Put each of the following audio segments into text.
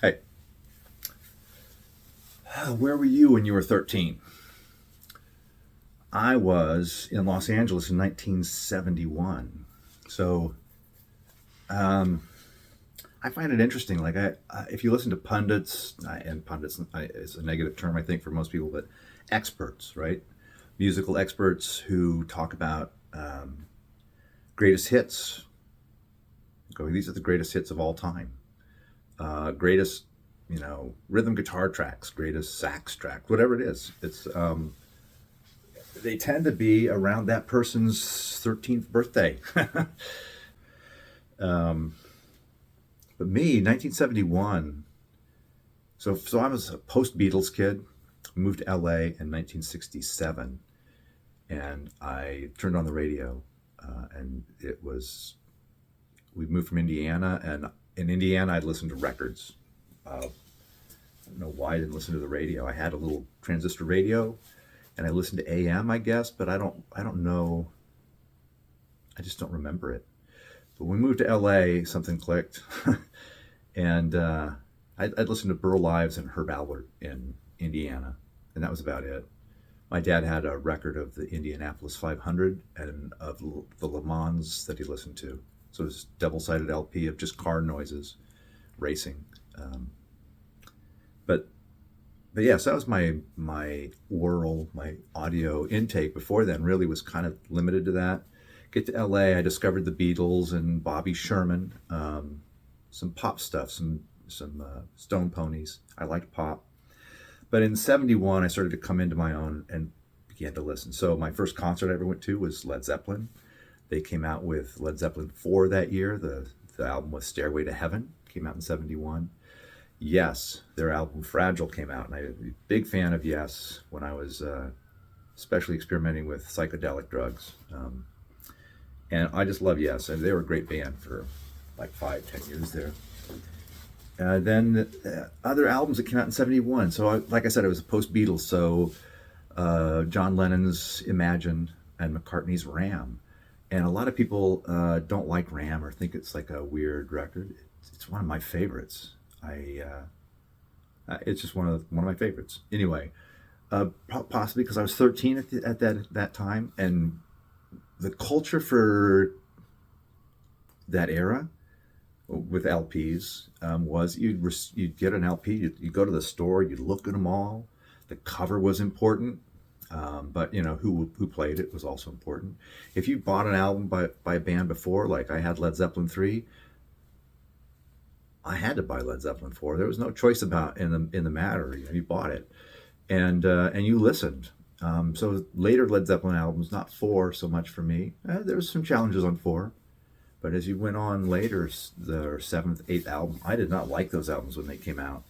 Hey, where were you when you were 13? I was in Los Angeles in 1971. So I find it interesting. If you listen to pundits, and pundits is a negative term, I think, for most people, but experts, right? Musical experts who talk about greatest hits. Going, these are the greatest hits of all time. Greatest, rhythm guitar tracks, greatest sax track, whatever it is. They tend to be around that person's 13th birthday. But me, 1971. So I was a post Beatles kid. Moved to LA in 1967, and I turned on the radio, and it was we moved from Indiana, and in Indiana I'd listened to records. I don't know why I didn't listen to the radio. I had a little transistor radio, and I listened to AM, I guess, but I don't know. I just don't remember it. But when we moved to LA, something clicked, and I'd listened to Burl Ives and Herb Alpert in Indiana, and that was about it. My dad had a record of the Indianapolis 500 and of the Le Mans that he listened to. So it was a double-sided LP of just car noises, racing. Um, but but yes, that was my audio intake before then. Really was kind of limited to that. Get to LA, I discovered the Beatles and Bobby Sherman, some pop stuff, some Stone Ponies. I liked pop. But in '71, I started to come into my own and began to listen. So my first concert I ever went to was Led Zeppelin. They came out with Led Zeppelin 4 that year. The album was Stairway to Heaven, came out in '71. Yes, their album Fragile came out, and I was a big fan of Yes when I was especially experimenting with psychedelic drugs. And I just love Yes, and they were a great band for like 5, 10 years there. Then other albums that came out in '71. So, like I said, it was post Beatles. So, John Lennon's Imagine and McCartney's Ram. And a lot of people don't like Ram or think it's like a weird record. It's one of my favorites. It's just one of my favorites. Anyway, possibly because I was 13 at that time, and the culture for that era with LPs was you'd get an LP, you'd go to the store, you'd look at them all. The cover was important, but who played it was also important. If you bought an album by a band before, like I had Led Zeppelin 3, I had to buy Led Zeppelin 4. There was no choice about in the matter. You bought it, and you listened. So later Led Zeppelin albums, not 4 so much for me. There was some challenges on 4. But as you went on later, the seventh, eighth album, I did not like those albums when they came out,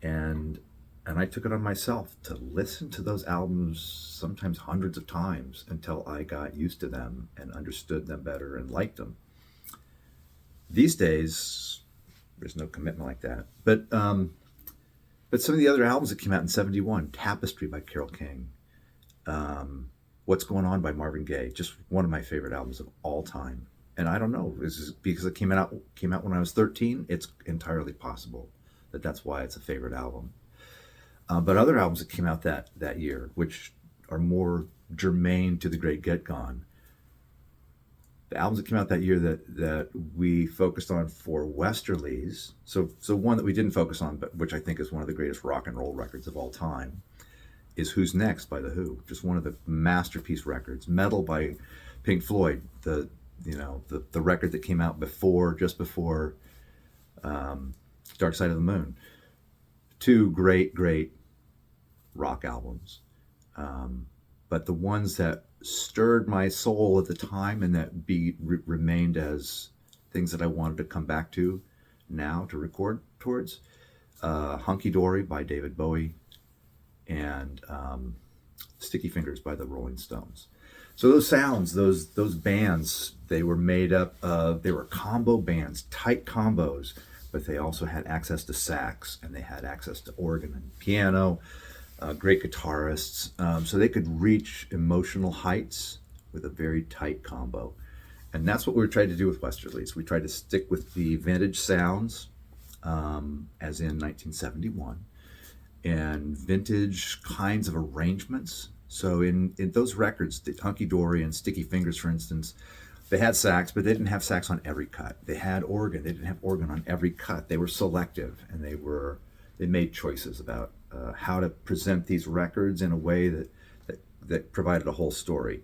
and I took it on myself to listen to those albums sometimes hundreds of times until I got used to them and understood them better and liked them. These days, there's no commitment like that. But some of the other albums that came out in '71, Tapestry by Carole King, What's Going On by Marvin Gaye, just one of my favorite albums of all time. And I don't know, this is because it came out when I was 13. It's entirely possible that's why it's a favorite album. But other albums that came out that year, which are more germane to the Great Get Gone, the albums that came out that year that we focused on for Westerlies. So one that we didn't focus on, but which I think is one of the greatest rock and roll records of all time, is Who's Next by The Who. Just one of the masterpiece records. Metal by Pink Floyd, the record that came out just before Dark Side of the Moon. Two great rock albums. But the ones that stirred my soul at the time and that remained as things that I wanted to come back to now to record towards, Hunky Dory by David Bowie and Sticky Fingers by the Rolling Stones. So those sounds, those bands, they were made up of, they were combo bands, tight combos, but they also had access to sax and they had access to organ and piano, great guitarists. So they could reach emotional heights with a very tight combo. And that's what we tried to do with Westerlies. We tried to stick with the vintage sounds, as in 1971, and vintage kinds of arrangements. So in those records, the Hunky Dory and Sticky Fingers, for instance, they had sax, but they didn't have sax on every cut. They had organ. They didn't have organ on every cut. They were selective, and they made choices about how to present these records in a way that provided a whole story.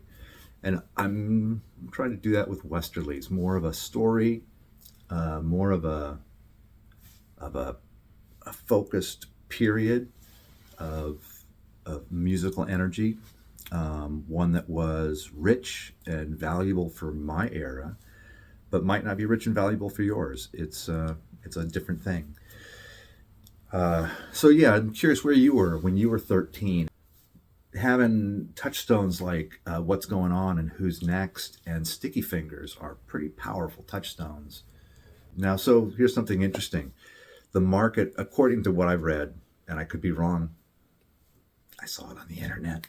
And I'm trying to do that with Westerlies, more of a story, more of a focused period of musical energy, one that was rich and valuable for my era, but might not be rich and valuable for yours. It's a different thing. So yeah, I'm curious where you were when you were 13, having touchstones like What's Going On and Who's Next and Sticky Fingers are pretty powerful touchstones. Now, so here's something interesting. The market, according to what I've read, and I could be wrong, I saw it on the internet.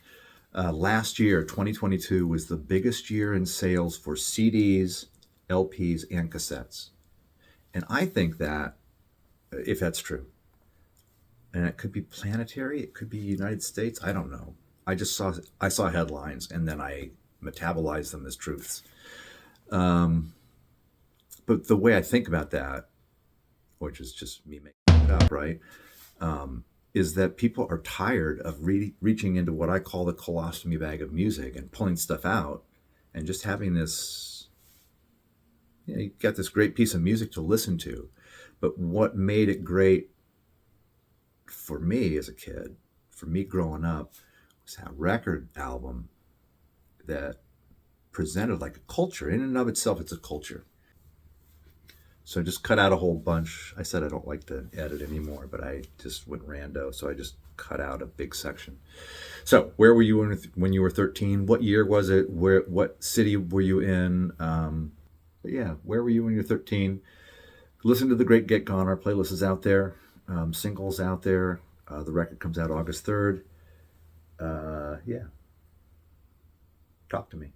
Last year, 2022, was the biggest year in sales for CDs, LPs, and cassettes. And I think that, if that's true, and it could be planetary, it could be United States, I don't know. I saw headlines and then I metabolized them as truths. Um, but the way I think about that, which is just me making it up, right? Is that people are tired of reaching into what I call the colostomy bag of music and pulling stuff out and just having this, you got this great piece of music to listen to. But what made it great for me as a kid, for me growing up, was that record album that presented like a culture. In and of itself, it's a culture. So I just cut out a whole bunch. I said I don't like to edit anymore, but I just went rando. So I just cut out a big section. So where were you when you were 13? What year was it? What city were you in? But yeah, where were you when you were 13? Listen to the great Get Gone. Our playlist is out there. Singles out there. The record comes out August 3rd. Yeah. Talk to me.